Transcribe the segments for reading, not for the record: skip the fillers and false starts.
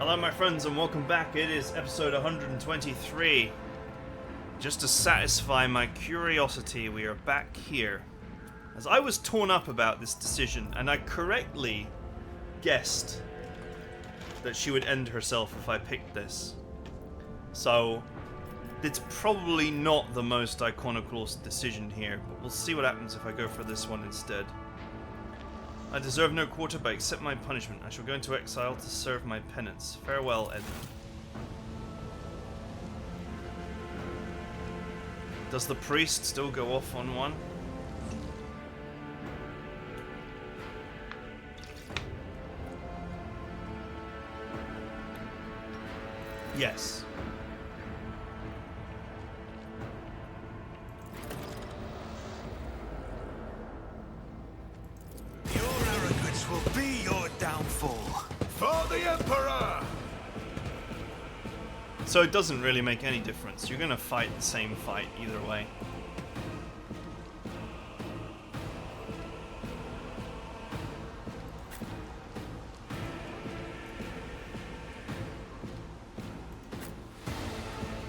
Hello my friends and welcome back. It is episode 123. Just to satisfy my curiosity, we are back here. As I was torn up about this decision, and I correctly guessed that she would end herself if I picked this. So, it's probably not the most iconoclast decision here, but we'll see what happens if I go for this one instead. I deserve no quarter, but accept my punishment. I shall go into exile to serve my penance. Farewell, Edmund. Does the priest still go off on one? Yes. Will be your downfall. For the Emperor! So it doesn't really make any difference. You're gonna fight the same fight either way.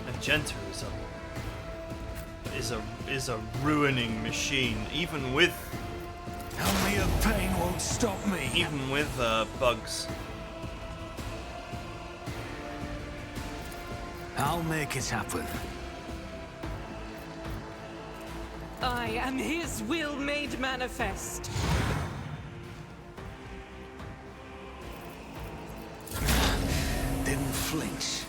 Magenta is a ruining machine, even with Helmet of pain won't stop me. even with bugs. I'll make it happen. I am his will made manifest. Didn't flinch.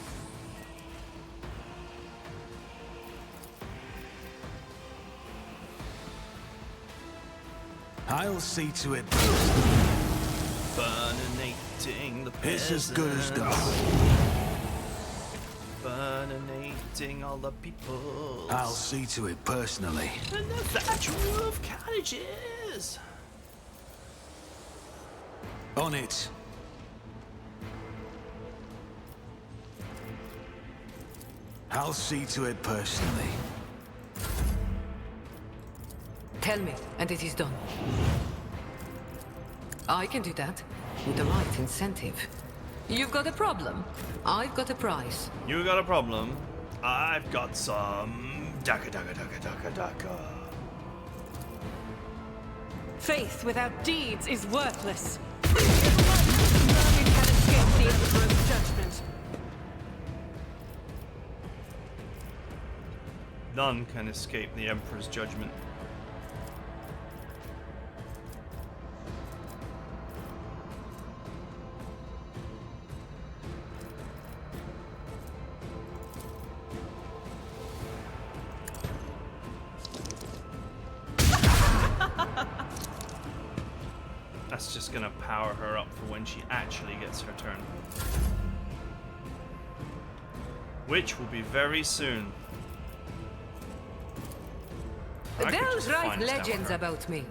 I'll see to it. Burning the It's as good as done. Burning all the people. I'll see to it personally. And the thatch roof cottages. On it. I'll see to it personally. Tell me, and it is done. I can do that, with the right incentive. You've got a problem. I've got a prize. You got a problem. I've got some daka. Faith without deeds is worthless. None can escape the Emperor's judgment. None can escape the Emperor's judgment. That's just gonna power her up for when she actually gets her turn. Which will be very soon. I could They'll just write finest out legends her. about me.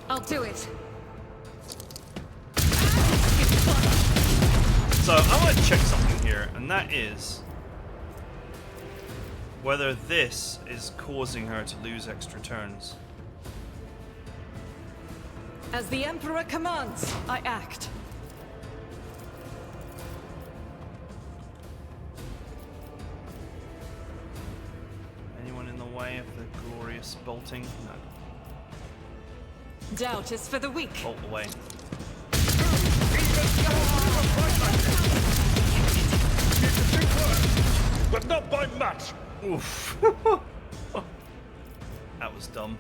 I'll do it. So I want to check something here, and that is whether this is causing her to lose extra turns. As the Emperor commands, I act. Anyone in the way of the glorious bolting? No. Doubt is for the weak. Bolt away. But not by much! Oof. That was dumb.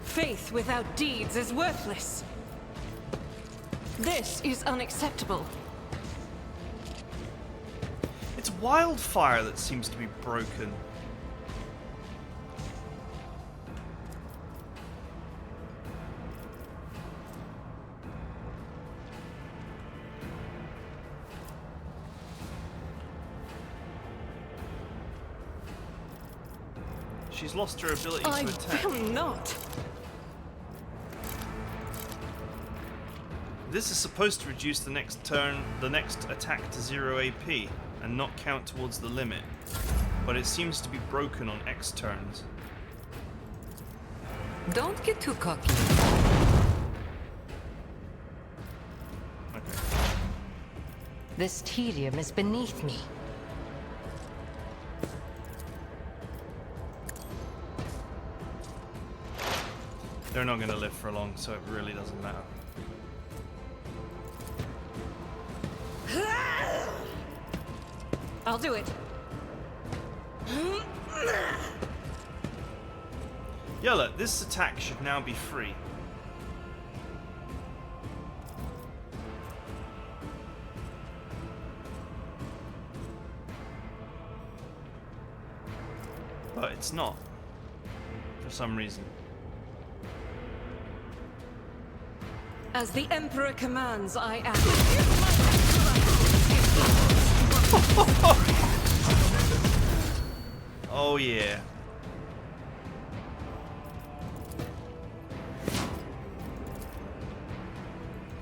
Faith without deeds is worthless. This is unacceptable. It's wildfire that seems to be broken. She's lost her ability to I attack. will not. This is supposed to reduce the next attack to 0 AP and not count towards the limit. but it seems to be broken on X turns. Don't get too cocky. Okay. This tedium is beneath me. They're not going to live for long, so it really doesn't matter. I'll do it. Yella, this attack should now be free. But it's not. For some reason. As the Emperor commands, I act. Oh yeah.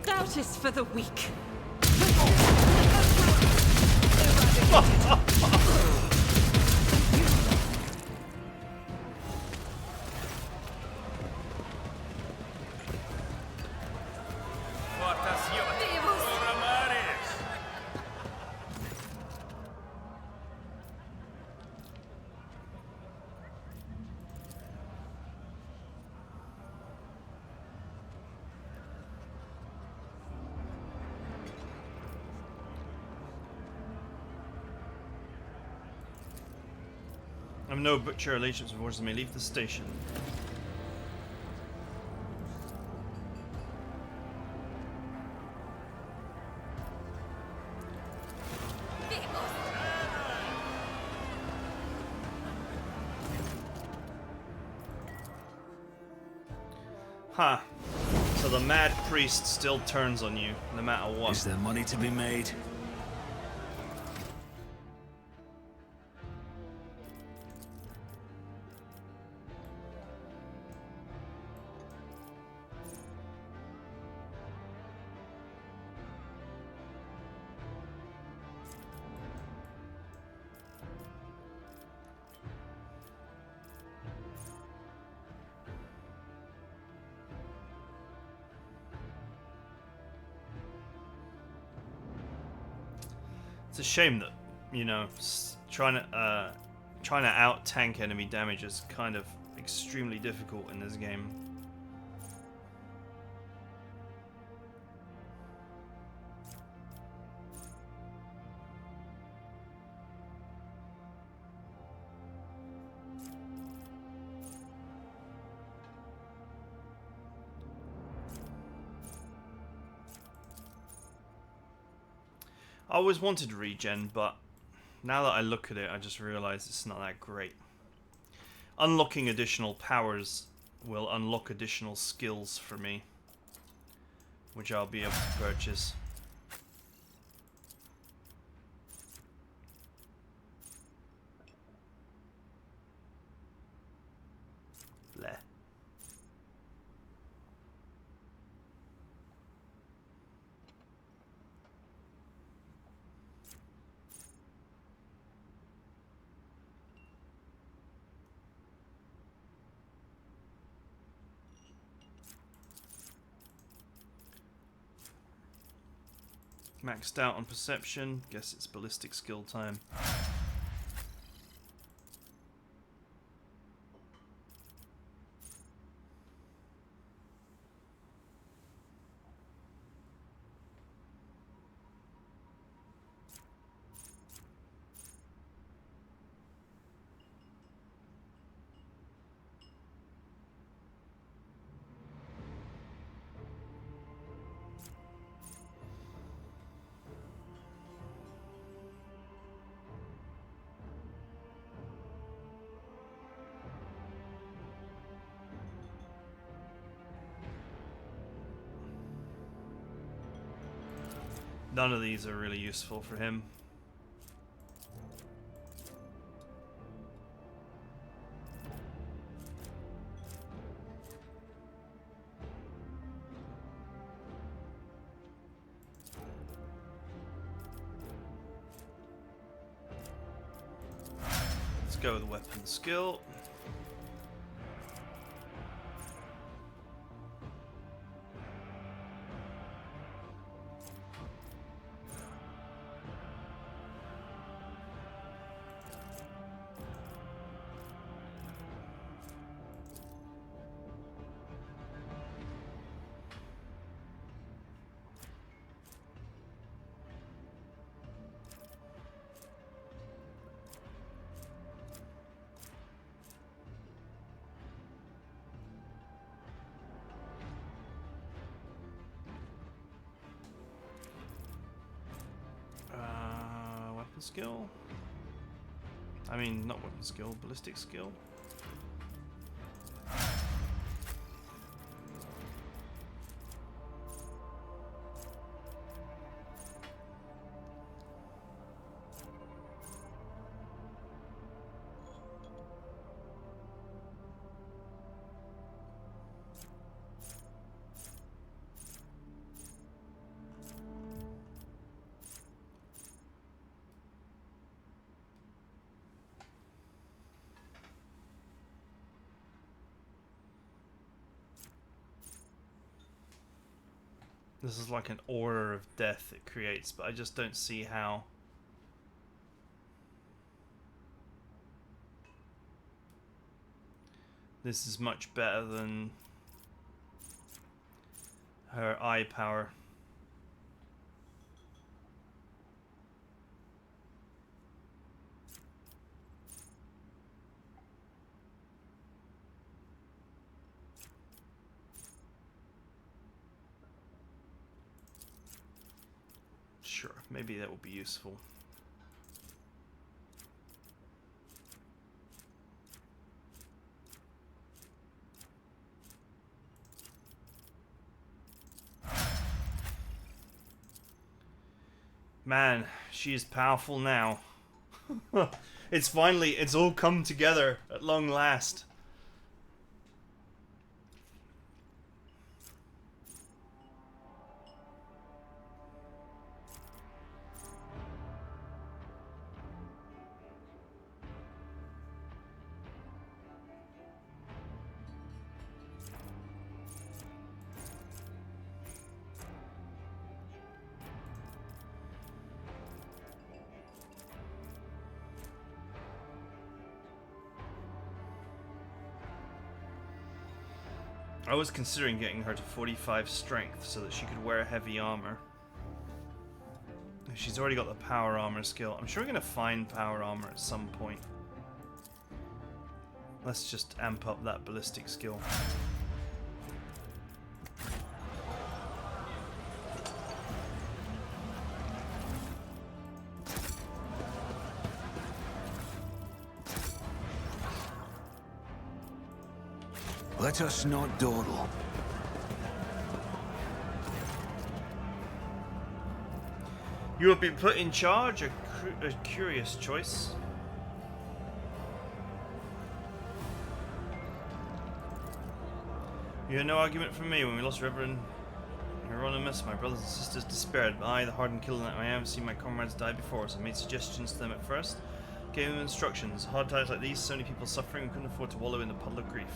Doubt is for the weak. I'm no butcher relationships with orders may leave the station. Huh. So the mad priest still turns on you, no matter what. Is there money to be made? It's a shame that, you know, trying to out tank enemy damage is kind of extremely difficult in this game. I always wanted regen, but now that I look at it, I just realize it's not that great. Unlocking additional powers will unlock additional skills for me, which I'll be able to purchase. Bleh. Maxed out on perception. Guess it's ballistic skill time. None of these are really useful for him. go with the weapon skill. Weapon skill? I mean, not weapon skill, ballistic skill. This is like an order of death it creates, but I just don't see how. This is much better than her eye power. Sure, maybe that will be useful. Man, she is powerful now. It's all come together at long last. I was considering getting her to 45 strength so that she could wear heavy armor. She's already got the power armor skill. I'm sure we're going to find power armor at some point. Let's just amp up that ballistic skill. Let us not dawdle. You have been put in charge, a curious choice. You had no argument from me when we lost Reverend Hieronymus. My brothers and sisters despaired, but I, the hardened killer that I am, have seen my comrades die before us. I made suggestions to them at first, gave them instructions. Hard times like these, so many people suffering, we couldn't afford to wallow in the puddle of grief.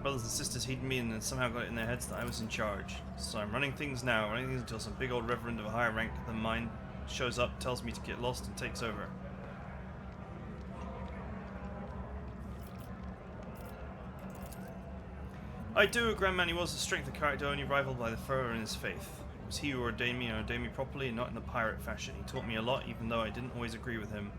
Brothers and sisters heeded me and then somehow got it in their heads that I was in charge. So I'm running things now, running things until some big old reverend of a higher rank than mine shows up, tells me to get lost and takes over. I do, a grand man he was, a strength of character only rivaled by the fervor in his faith. It was he who ordained me and ordained me properly and not in the pirate fashion. He taught me a lot even though I didn't always agree with him.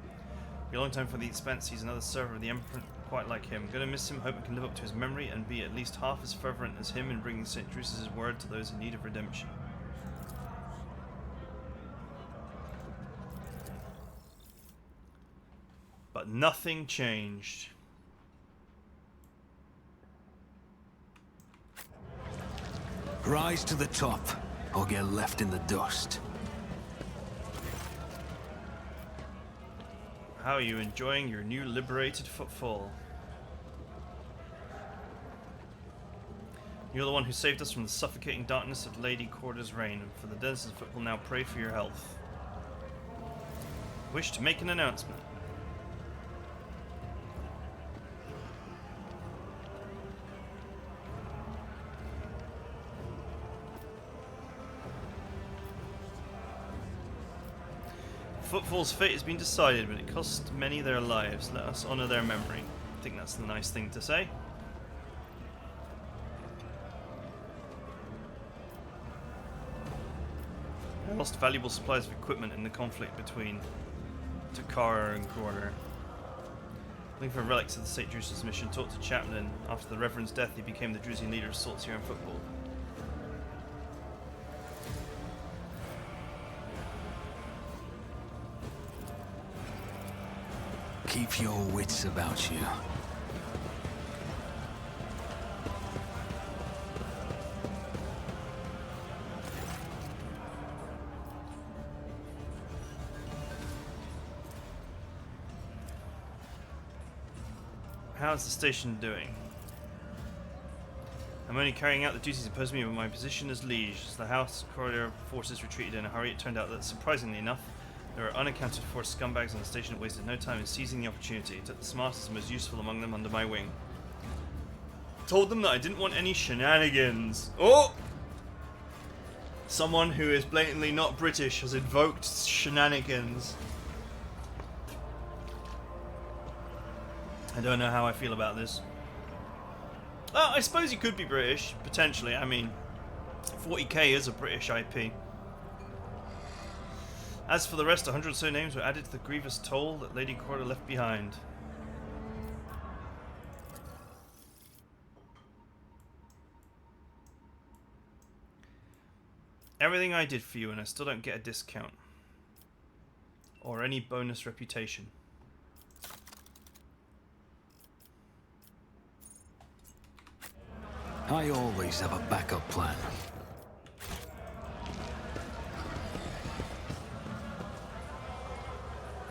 A long time for the expense, he's another server of the Emperor, quite like him. Gonna miss him, hope I can live up to his memory and be at least half as fervent as him in bringing St. Drusus' word to those in need of redemption. But nothing changed. Rise to the top, or get left in the dust. How are you enjoying your new liberated footfall? You're the one who saved us from the suffocating darkness of Lady Corda's reign, and for the denizens of foot will now pray for your health. Wish to make an announcement. footfall's fate has been decided, but it cost many their lives. Let us honor their memory. I think that's the nice thing to say. I lost valuable supplies of equipment in the conflict between Takara and Corner. Looking for relics of the St. Drusus mission, talked to Chaplin. After the Reverend's death, he became the Drusian leader of Saltzure and football. Keep your wits about you. How's the station doing? I'm only carrying out the duties imposed on me by my position as liege. As the house corridor forces retreated in a hurry, it turned out that, surprisingly enough, there were unaccounted for scumbags on the station that wasted no time in seizing the opportunity. Took the smartest and most useful among them under my wing. Told them that I didn't want any shenanigans. Oh! Someone who is blatantly not British has invoked shenanigans. I don't know how I feel about this. I suppose he could be British, potentially. I mean, 40k is a British IP. As for the rest, 100 or so names were added to the grievous toll that Lady Corda left behind. Everything I did for you, and I still don't get a discount. Or any bonus reputation. I always have a backup plan.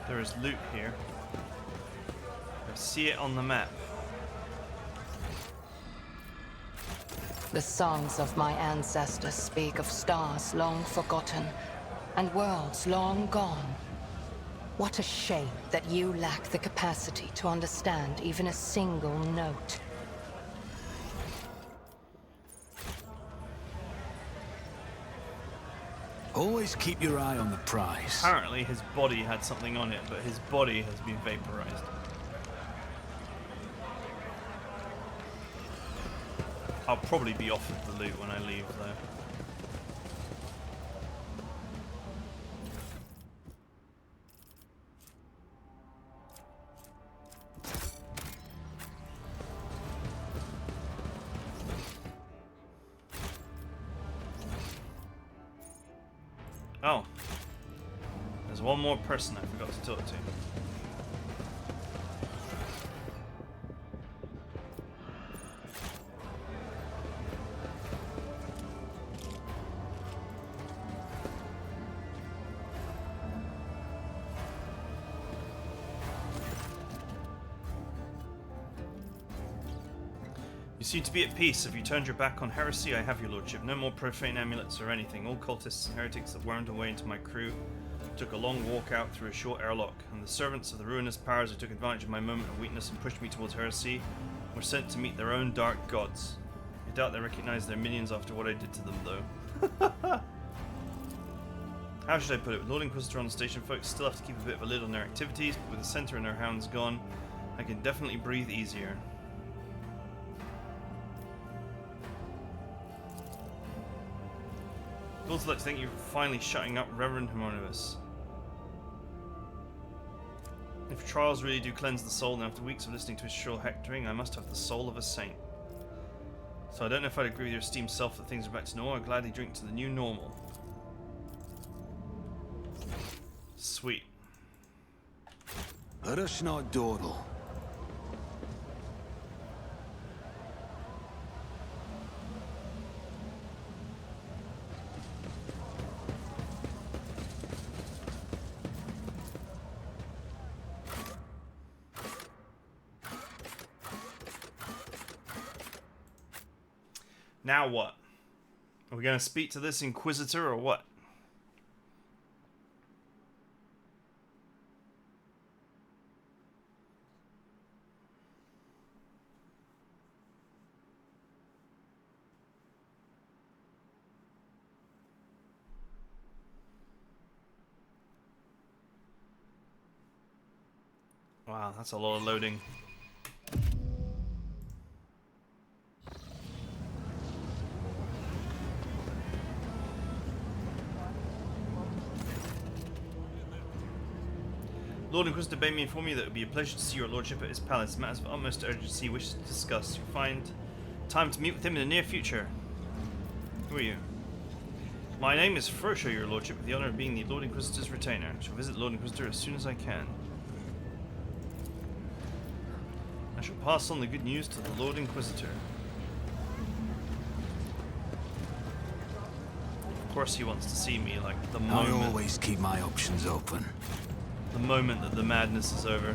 There is loot here. I see it on the map. The songs of my ancestors speak of stars long forgotten and worlds long gone. What a shame that you lack the capacity to understand even a single note. Always keep your eye on the prize. Apparently his body had something on it, but his body has been vaporized. I'll probably be offered the loot when I leave, though. Oh. There's one more person I forgot to talk to. You seem to be at peace. Have you turned your back on heresy? I have, your lordship. No more profane amulets or anything. All cultists and heretics that wormed away into my crew took a long walk out through a short airlock, and the servants of the ruinous powers who took advantage of my moment of weakness and pushed me towards heresy were sent to meet their own dark gods. I doubt they recognize their minions after what I did to them, though. How should I put it? With Lord Inquisitor on the station, folks still have to keep a bit of a lid on their activities, but with the center and their hounds gone, I can definitely breathe easier. I'd also like to thank you for finally shutting up Reverend Harmonious. If trials really do cleanse the soul, then after weeks of listening to his shrill hectoring, I must have the soul of a saint. So I don't know if I'd agree with your esteemed self that things are back to normal. I'd gladly drink to the new normal. Sweet. Let us not dawdle. Now what? Are we going to speak to this Inquisitor or what? Wow, that's a lot of loading. Lord Inquisitor bade me inform you that it would be a pleasure to see your lordship at his palace. Matters of utmost urgency wishes to discuss. You'll find time to meet with him in the near future. Who are you? My name is Frosho, your lordship, with the honour of being the Lord Inquisitor's retainer. I shall visit Lord Inquisitor as soon as I can. I shall pass on the good news to the Lord Inquisitor. Of course he wants to see me, like, the moment... I always keep my options open. The moment that the madness is over.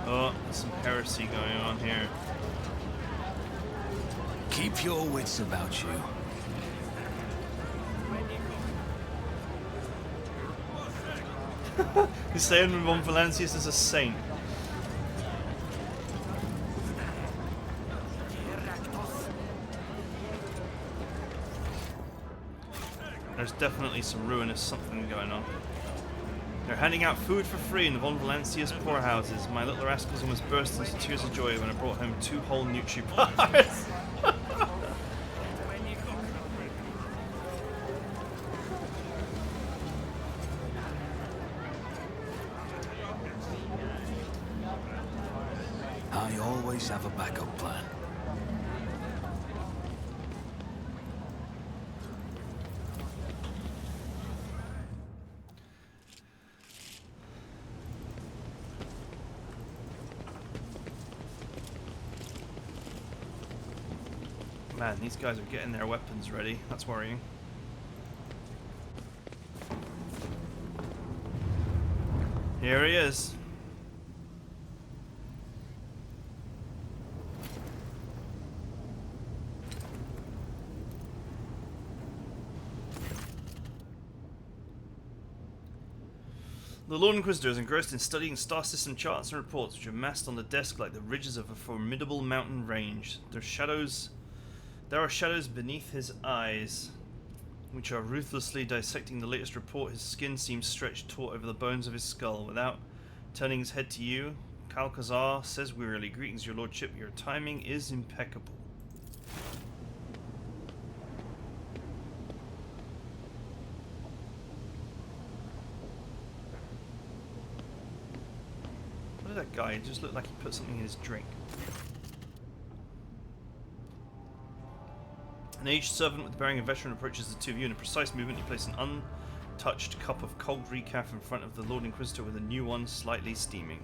Oh, there's some heresy going on here. Keep your wits about you. He's saying Von Valancius is a saint. There's definitely some ruinous something going on. They're handing out food for free in the Von Valancius poorhouses. My little rascals almost burst into tears of joy when I brought home 2 whole Nutri-Bars. I always have a backup plan. Man, these guys are getting their weapons ready. That's worrying. Here he is. The Lord Inquisitor is engrossed in studying star system charts and reports which are massed on the desk like the ridges of a formidable mountain range. There are shadows beneath his eyes, which are ruthlessly dissecting the latest report. His skin seems stretched taut over the bones of his skull. Without turning his head to you, Calcazar says wearily, "Greetings, your lordship. Your timing is impeccable." What did that guy? It just looked like he put something in his drink. An aged servant with the bearing of a veteran approaches the two of you. In a precise movement, you place an untouched cup of cold recaf in front of the Lord Inquisitor with a new one slightly steaming.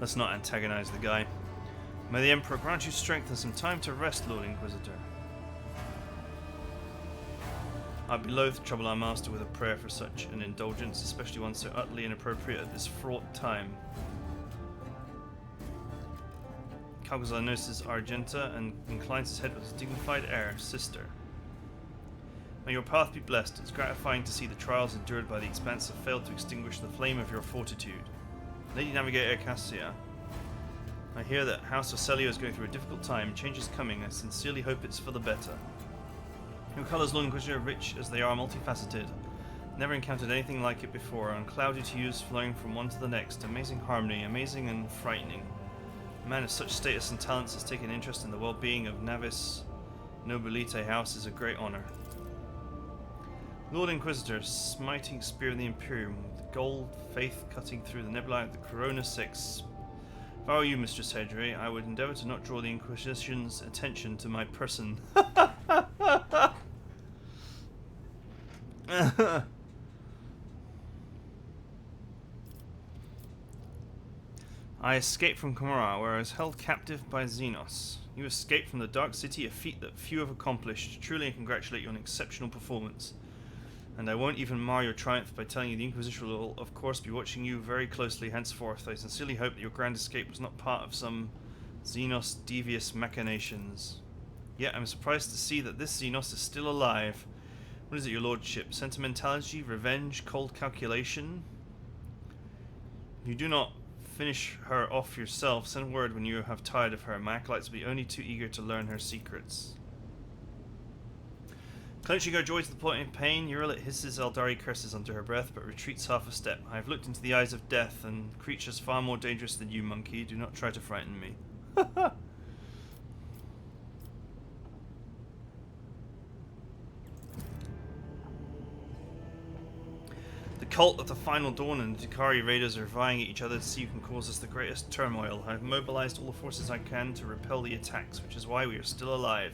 Let's not antagonize the guy. May the Emperor grant you strength and some time to rest, Lord Inquisitor. I'd be loath to trouble our master with a prayer for such an indulgence, especially one so utterly inappropriate at this fraught time. Calcazar notices Argenta and inclines his head with a dignified air. Sister. May your path be blessed. It's gratifying to see the trials endured by the Expanse have failed to extinguish the flame of your fortitude. Lady Navigator Cassia, I hear that House Ocelio is going through a difficult time. Change is coming. I sincerely hope it's for the better. Your colours, Lord Inquisitor, rich as they are multifaceted. Never encountered anything like it before. Unclouded hues flowing from one to the next. Amazing harmony, amazing and frightening. A man of such status and talents has taken interest in the well-being of Navis Nobilite House is a great honour. Lord Inquisitor, smiting spear in the Imperium, with gold faith cutting through the nebulae of the Corona 6. If I were you, Mistress Hedry, I would endeavour to not draw the Inquisition's attention to my person. I escaped from Kamara, where I was held captive by Xenos. You escaped from the Dark City, a feat that few have accomplished. Truly, I congratulate you on exceptional performance. And I won't even mar your triumph by telling you the Inquisition will, of course, be watching you very closely henceforth. I sincerely hope that your grand escape was not part of some Xenos devious machinations. Yet I'm surprised to see that this Xenos is still alive. What is it, your lordship? Sentimentality, revenge, cold calculation? You do not finish her off yourself. Send word when you have tired of her. My acolytes will be only too eager to learn her secrets. Clenching her joy to the point of pain, Urilit hisses Eldari curses under her breath, but retreats half a step. I have looked into the eyes of death, and creatures far more dangerous than you, monkey. Do not try to frighten me. The cult of the Final Dawn and the Dakari raiders are vying at each other to see who can cause us the greatest turmoil. I have mobilized all the forces I can to repel the attacks, which is why we are still alive.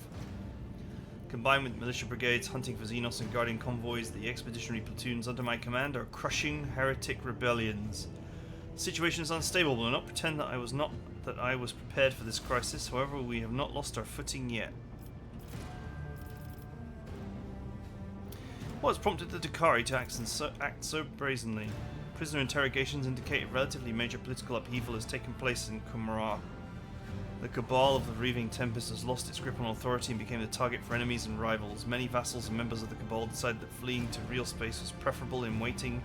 Combined with militia brigades hunting for Xenos and guarding convoys, the expeditionary platoons under my command are crushing heretic rebellions. The situation is unstable, but I will not pretend that I was prepared for this crisis. However, we have not lost our footing yet. What has prompted the Dakari to act so brazenly? Prisoner interrogations indicate a relatively major political upheaval has taken place in Kumara. The cabal of the Reaving Tempest has lost its grip on authority and became the target for enemies and rivals. Many vassals and members of the cabal decided that fleeing to real space was preferable in waiting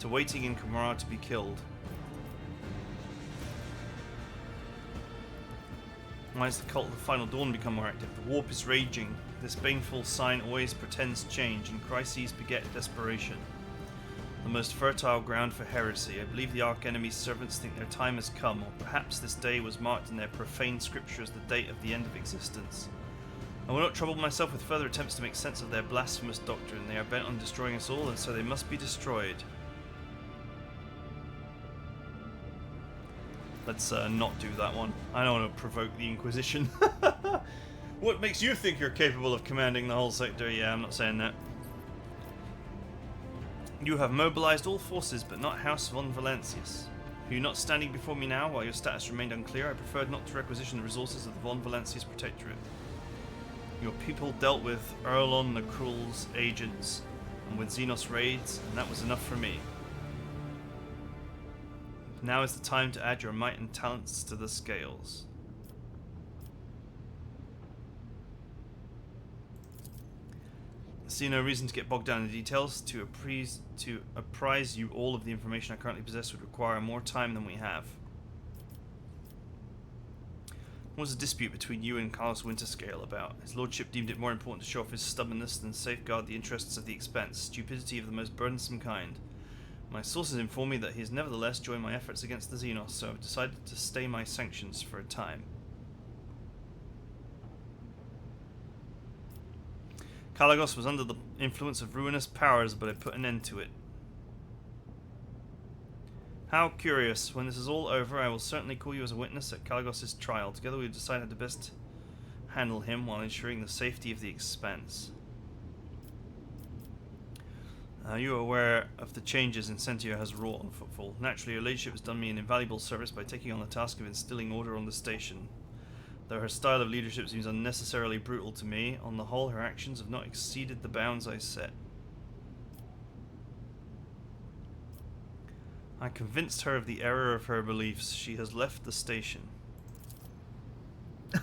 in Kumara to be killed. Why has the cult of the Final Dawn become more active? The warp is raging. This baneful sign always portends change, and crises beget desperation. The most fertile ground for heresy. I believe the Arch-Enemy's servants think their time has come, or perhaps this day was marked in their profane scripture as the date of the end of existence. I will not trouble myself with further attempts to make sense of their blasphemous doctrine. They are bent on destroying us all, and so they must be destroyed. Let's not do that one. I don't want to provoke the Inquisition. What makes you think you're capable of commanding the whole sector? Yeah, I'm not saying that. You have mobilized all forces, but not House von Valancius. Are you not standing before me now while your status remained unclear? I preferred not to requisition the resources of the von Valancius Protectorate. Your people dealt with Erlon the Cruel's agents and with Xenos raids, and that was enough for me. Now is the time to add your might and talents to the scales. I see no reason to get bogged down in the details. To apprise you all of the information I currently possess would require more time than we have. What was the dispute between you and Carlos Winterscale about? His lordship deemed it more important to show off his stubbornness than safeguard the interests of the Expanse. Stupidity of the most burdensome kind. My sources inform me that he has nevertheless joined my efforts against the Xenos, so I've decided to stay my sanctions for a time. Kalagos was under the influence of ruinous powers, but I put an end to it. How curious. When this is all over, I will certainly call you as a witness at Kalagos' trial. Together we will decide how to best handle him while ensuring the safety of the Expanse. You are aware of the changes Incentio has wrought on Footfall. Naturally, your ladyship has done me an invaluable service by taking on the task of instilling order on the station. Though her style of leadership seems unnecessarily brutal to me, on the whole her actions have not exceeded the bounds I set. I convinced her of the error of her beliefs. She has left the station.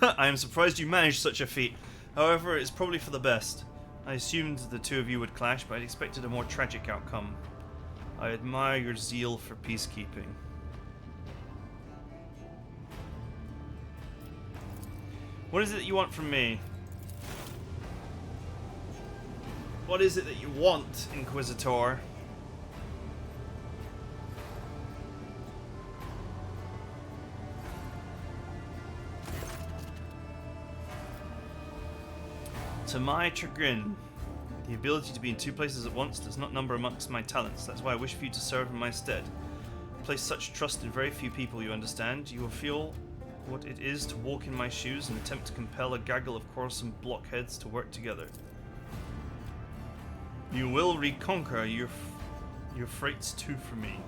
I am surprised you managed such a feat. However, it's probably for the best. I assumed the two of you would clash, but I'd expected a more tragic outcome. I admire your zeal for peacekeeping. What is it that you want from me? What is it that you want, Inquisitor? To my chagrin, the ability to be in two places at once does not number amongst my talents. That's why I wish for you to serve in my stead. Place such trust in very few people, you understand. You will feel what it is to walk in my shoes and attempt to compel a gaggle of quarrelsome blockheads to work together. You will reconquer your freights too for me.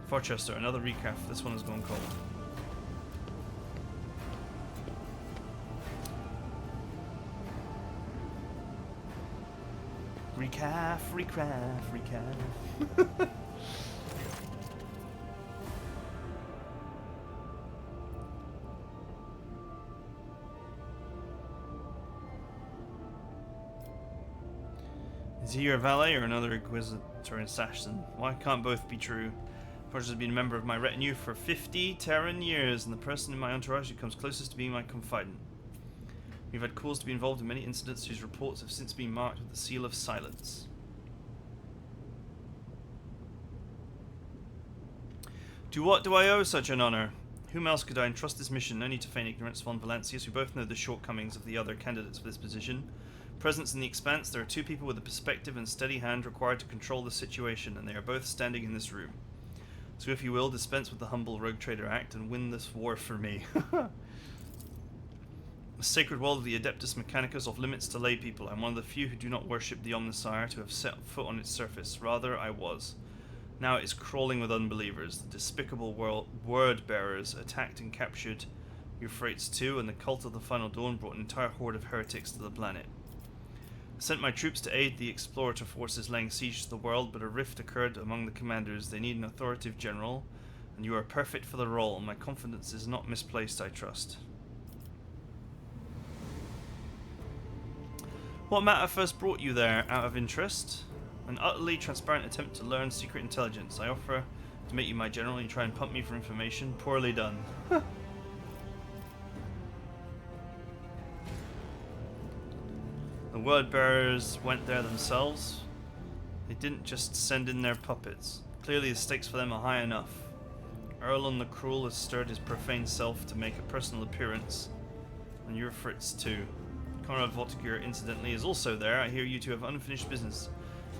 Forchester, another recap. This one has gone cold. Recaf, recaf, recaf. Is he your valet or another Inquisitor assassin? Why can't both be true? Fortress has been a member of my retinue for 50 Terran years, and the person in my entourage who comes closest to being my confidant. We've had cause to be involved in many incidents whose reports have since been marked with the seal of silence. To what do I owe such an honor? Whom else could I entrust this mission? No need to feign ignorance, von Valancius. We both know the shortcomings of the other candidates for this position. Presence in the Expanse, there are two people with a perspective and steady hand required to control the situation, and they are both standing in this room. So if you will, dispense with the humble Rogue Trader Act and win this war for me. The sacred world of the Adeptus Mechanicus off limits to lay people. I'm one of the few who do not worship the Omnissiah to have set foot on its surface. Rather, I was. Now it is crawling with unbelievers. The despicable word-bearers attacked and captured Euphrates II, and the cult of the Final Dawn brought an entire horde of heretics to the planet. I sent my troops to aid the explorator forces laying siege to the world, but a rift occurred among the commanders. They need an authoritative general, and you are perfect for the role. My confidence is not misplaced, I trust. What matter first brought you there, out of interest? An utterly transparent attempt to learn secret intelligence. I offer to make you my general and you try and pump me for information. Poorly done. The word bearers went there themselves. They didn't just send in their puppets. Clearly the stakes for them are high enough. Erlon the Cruel has stirred his profane self to make a personal appearance. And Euphrates too. Conrad Votiger, incidentally, is also there. I hear you two have unfinished business.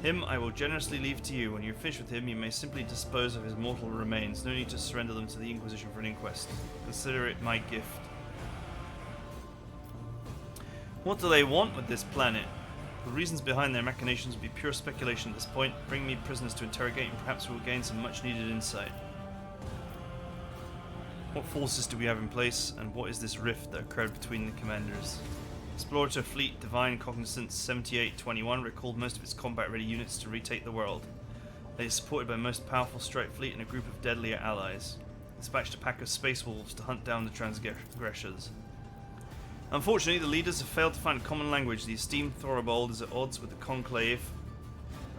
Him I will generously leave to you. When you're finished with him, you may simply dispose of his mortal remains. No need to surrender them to the Inquisition for an inquest. Consider it my gift. What do they want with this planet? The reasons behind their machinations will be pure speculation at this point. Bring me prisoners to interrogate and perhaps we will gain some much needed insight. What forces do we have in place, and what is this rift that occurred between the commanders? Explorator Fleet Divine Cognizance 7821 recalled most of its combat-ready units to retake the world. They are supported by a most powerful strike fleet and a group of deadlier allies. Dispatched a pack of space wolves to hunt down the transgressors. Unfortunately, the leaders have failed to find a common language. The esteemed Thorobald is at odds with the conclave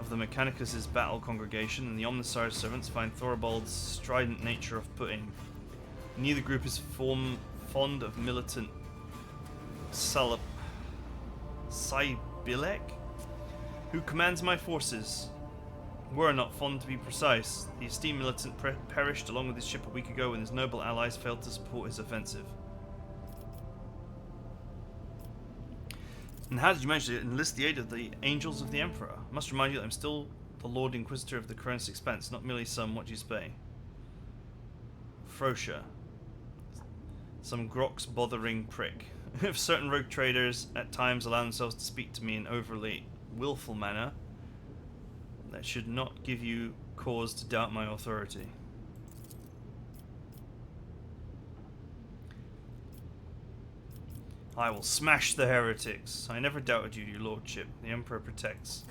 of the Mechanicus' battle congregation, and the Omnissiah's servants find Thorobald's strident nature off-putting. Neither group is fond of militant Sybilek, who commands my forces. Were not fond, to be precise. The esteemed militant perished along with his ship a week ago when his noble allies failed to support his offensive. And how did you manage to enlist the aid of the Angels of the Emperor? I must remind you that I'm still the Lord Inquisitor of the Cronus Expanse, not merely some what-do-you-spay. Frosha. Some Grox bothering prick. If certain rogue traders at times allow themselves to speak to me in overly willful manner, that should not give you cause to doubt my authority. I will smash the heretics. I never doubted you, your lordship. The Emperor protects.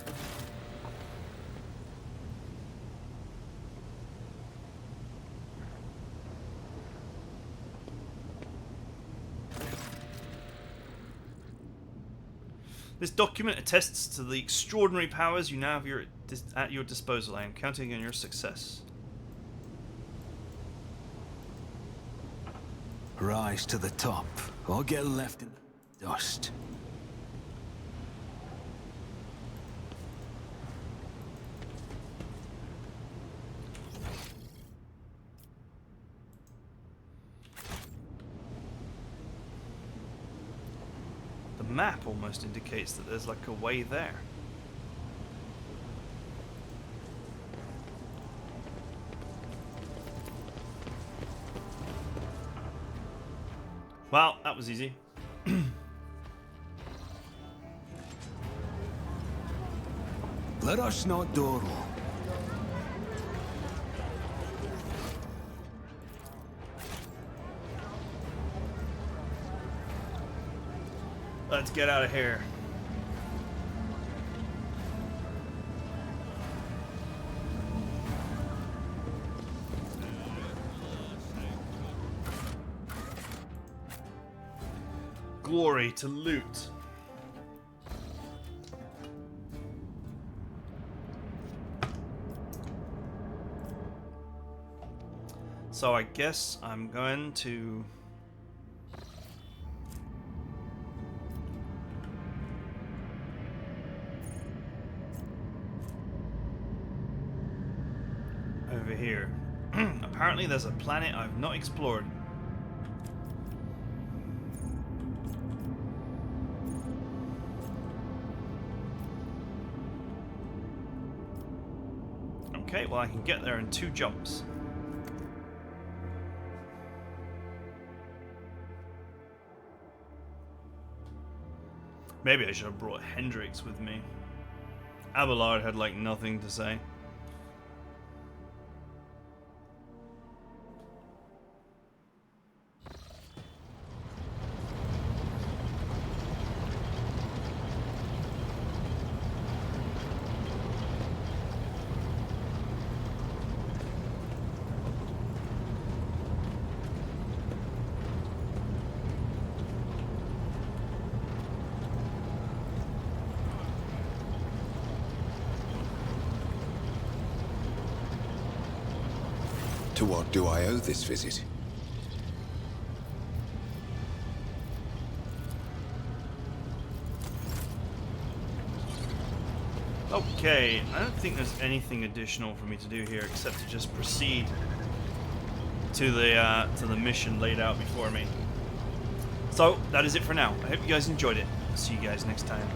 This document attests to the extraordinary powers you now have at your disposal. I am counting on your success. Rise to the top, or get left in the dust. The map almost indicates that there's like a way there. Wow, that was easy. Let us not dawdle. Let's get out of here. Glory to loot. So I guess I'm going to over here. Apparently there's a planet I've not explored. Okay, well I can get there in 2 jumps. Maybe I should have brought Hendrix with me. Abelard had like nothing to say. To what do I owe this visit? Okay, I don't think there's anything additional for me to do here except to just proceed to the mission laid out before me. So that is it for now. I hope you guys enjoyed it. See you guys next time.